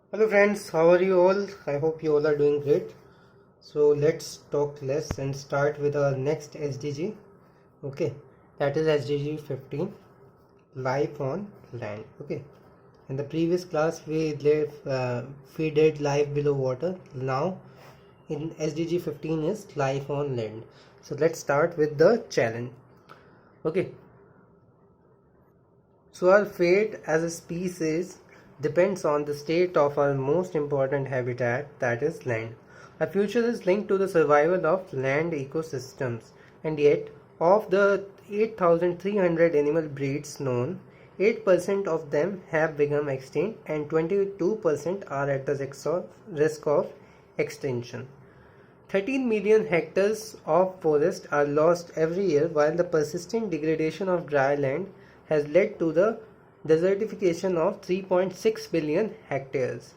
Hello friends, how are you all? I hope you all are doing great. So let's talk less and start with our next SDG. Okay, that is SDG 15, life on land. Okay, in the previous class we did life below water. Now in SDG 15 is life on land. So let's start with the challenge. Okay, so our fate as a species depends on the state of our most important habitat, that is land. Our future is linked to the survival of land ecosystems, and yet of the 8,300 animal breeds known, 8% of them have become extinct and 22% are at the risk of extinction. 13 million hectares of forest are lost every year, while the persistent degradation of dry land has led to the desertification of 3.6 billion hectares.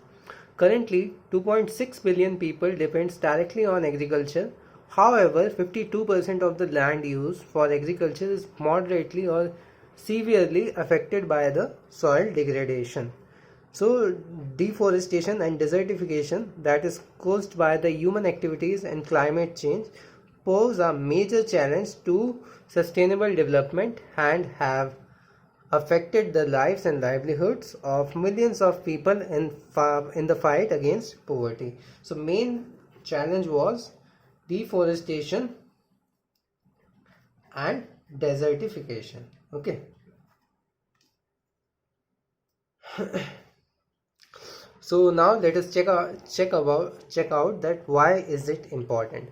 Currently, 2.6 billion people depends directly on agriculture. However, 52% of the land used for agriculture is moderately or severely affected by the soil degradation. So, deforestation and desertification that is caused by the human activities and climate change pose a major challenge to sustainable development and have affected the lives and livelihoods of millions of people in the fight against poverty. So, main challenge was deforestation and desertification. Okay. So now let us check out that why is it important.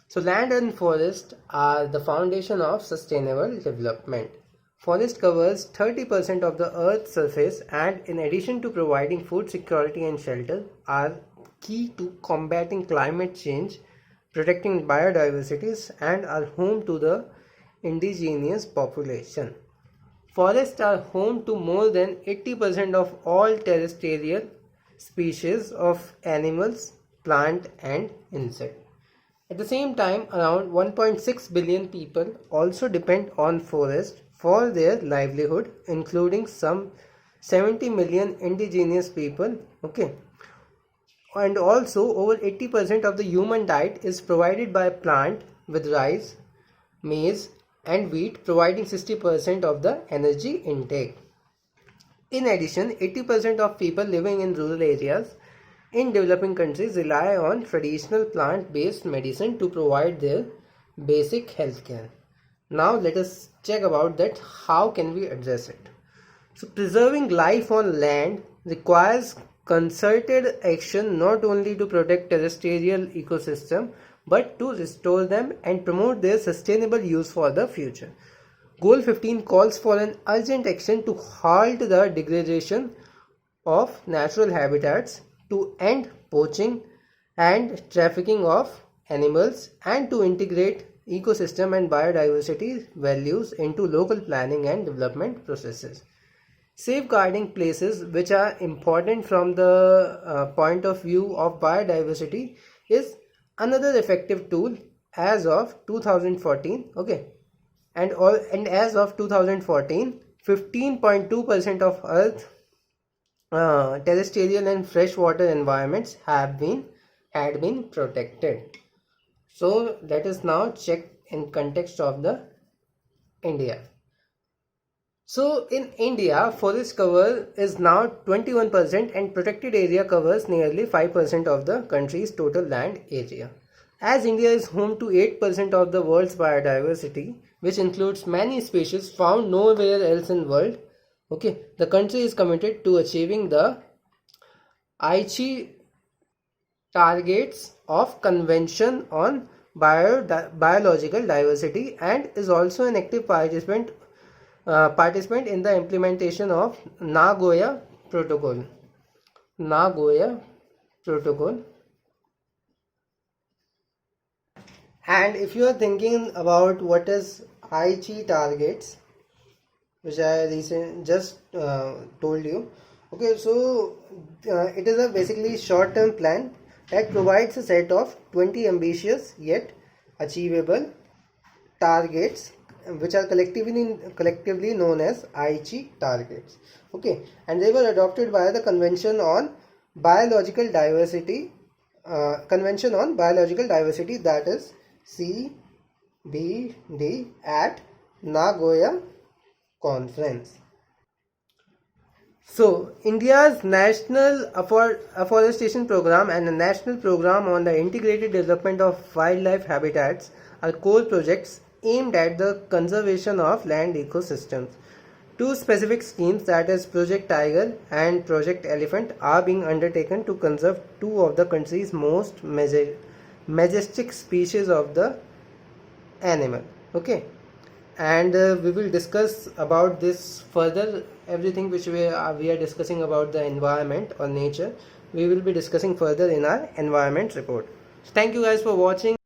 So land and forest are the foundation of sustainable development. Forest covers 30% of the earth's surface and in addition to providing food security and shelter are key to combating climate change, protecting biodiversity and are home to the indigenous population. Forests are home to more than 80% of all terrestrial species of animals, plant and insect. At the same time, around 1.6 billion people also depend on forest for their livelihood, including some 70 million indigenous people. Okay. And also over 80% of the human diet is provided by plant with rice, maize and wheat providing 60% of the energy intake. In addition, 80% of people living in rural areas in developing countries rely on traditional plant-based medicine to provide their basic health care. Now let us check about that how can we address it. So preserving life on land requires concerted action not only to protect terrestrial ecosystem but to restore them and promote their sustainable use for the future. Goal 15 calls for an urgent action to halt the degradation of natural habitats, to end poaching and trafficking of animals, and to integrate ecosystem and biodiversity values into local planning and development processes. Safeguarding places which are important from the point of view of biodiversity is another effective tool as of 2014. Okay, and as of 2014, 15.2% of Earth terrestrial and freshwater environments had been protected. So let us now check in context of the India. So in India, forest cover is now 21% and protected area covers nearly 5% of the country's total land area. As India is home to 8% of the world's biodiversity, which includes many species found nowhere else in the world, okay, the country is committed to achieving the Aichi targets of Convention on Biological Diversity and is also an active participant in the implementation of Nagoya Protocol. Nagoya Protocol. And if you are thinking about what is Aichi targets, which I just told you, okay, so it is a basically short-term plan that provides a set of 20 ambitious yet achievable targets which are collectively known as Aichi targets. Okay, and they were adopted by the Convention on biological diversity, Convention on Biological Diversity, that is CBD, at Nagoya Conference. So, India's National Afforestation Program and the National Program on the Integrated Development of Wildlife Habitats are core projects aimed at the conservation of land ecosystems. Two specific schemes, that is Project Tiger and Project Elephant, are being undertaken to conserve two of the country's most majestic species of the animal. Okay, and we will discuss about this further. Everything which we are discussing about the environment or nature, we will be discussing further in our environment report. So thank you guys for watching.